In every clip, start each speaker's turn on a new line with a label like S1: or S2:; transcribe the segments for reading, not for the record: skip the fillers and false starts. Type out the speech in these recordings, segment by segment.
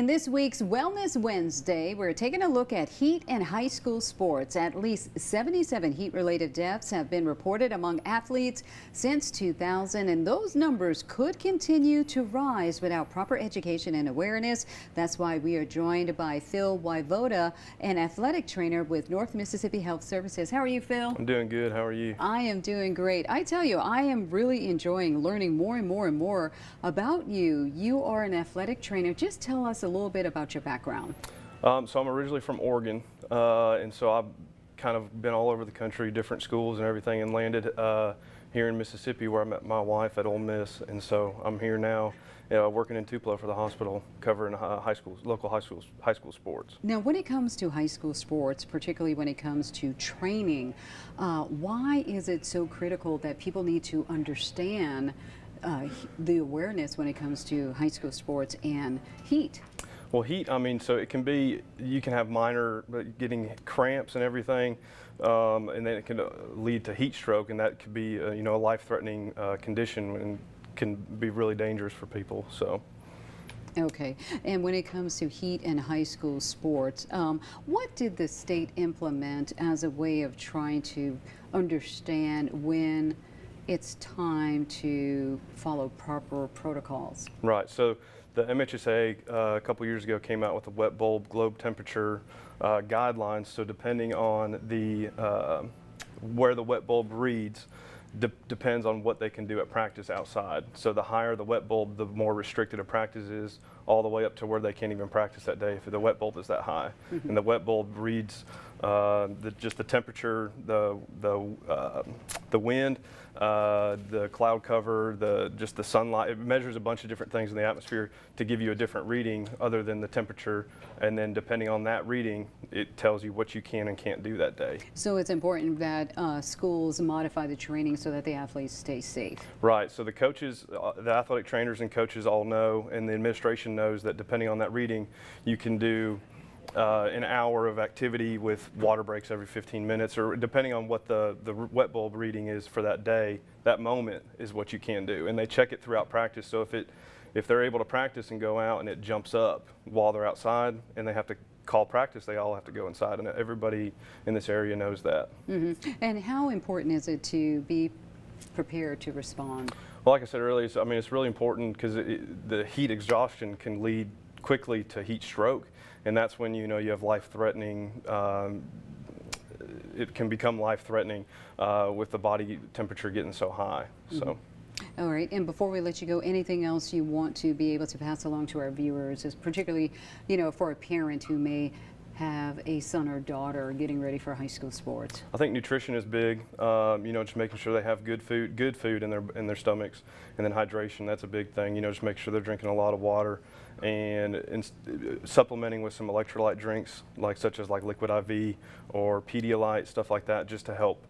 S1: In this week's Wellness Wednesday, we're taking a look at heat and high school sports. At least 77 heat-related deaths have been reported among athletes since 2000, and those numbers could continue to rise without proper education and awareness. That's why we are joined by Phil Wayvoda, an athletic trainer with North Mississippi Health Services. How are you, Phil?
S2: I'm doing good. How are you?
S1: I am doing great. I tell you, I am really enjoying learning more and more about you. You are an athletic trainer. Just tell us a little bit about your background.
S2: So I'm originally from Oregon, and so I've kind of been all over the country, different schools and everything, and landed here in Mississippi where I met my wife at Ole Miss. And so I'm here now, working in Tupelo for the hospital, covering local high school sports.
S1: Now, when it comes to high school sports, particularly when it comes to training, why is it so critical that people need to understand the awareness when it comes to high school sports and heat?
S2: Well, heat, I mean, so it can be, you can have minor getting cramps and everything, and then it can lead to heat stroke, and that could be, a life-threatening condition and can be really dangerous for people. So.
S1: Okay, and when it comes to heat and high school sports, what did the state implement as a way of trying to understand when it's time to follow proper protocols?
S2: Right. So the MHSA a couple years ago came out with a wet bulb globe temperature guidelines. So depending on the where the wet bulb reads, depends on what they can do at practice outside. So the higher the wet bulb, the more restricted a practice is, all the way up to where they can't even practice that day if the wet bulb is that high. Mm-hmm. And the wet bulb reads just the temperature, the wind, the cloud cover, just the sunlight. It measures a bunch of different things in the atmosphere to give you a different reading other than the temperature. And then depending on that reading, it tells you what you can and can't do that day.
S1: So it's important that schools modify the training so that the athletes stay safe.
S2: Right. So the coaches, the athletic trainers and coaches all know, and the administration knows that depending on that reading, you can do an hour of activity with water breaks every 15 minutes, or depending on what the wet bulb reading is for that day, that moment is what you can do. And they check it throughout practice. So if they're able to practice and go out and it jumps up while they're outside and they have to call practice, they all have to go inside. And everybody in this area knows that.
S1: Mm-hmm. And how important is it to be prepared to respond?
S2: Well, like I said earlier, I mean, it's really important because the heat exhaustion can lead quickly to heat stroke. And that's when you have life-threatening, it can become life-threatening with the body temperature getting so high. Mm-hmm. So.
S1: All right, and before we let you go, anything else you want to be able to pass along to our viewers, is particularly, for a parent who may have a son or daughter getting ready for high school sports?
S2: I think nutrition is big. Just making sure they have good food in their stomachs, and then hydration. That's a big thing. Just make sure they're drinking a lot of water, and supplementing with some electrolyte drinks, such as Liquid IV or Pedialyte, stuff like that, just to help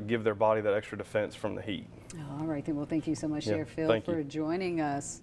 S2: give their body that extra defense from the heat.
S1: All right, then. Well, thank you so much, Phil, for joining us.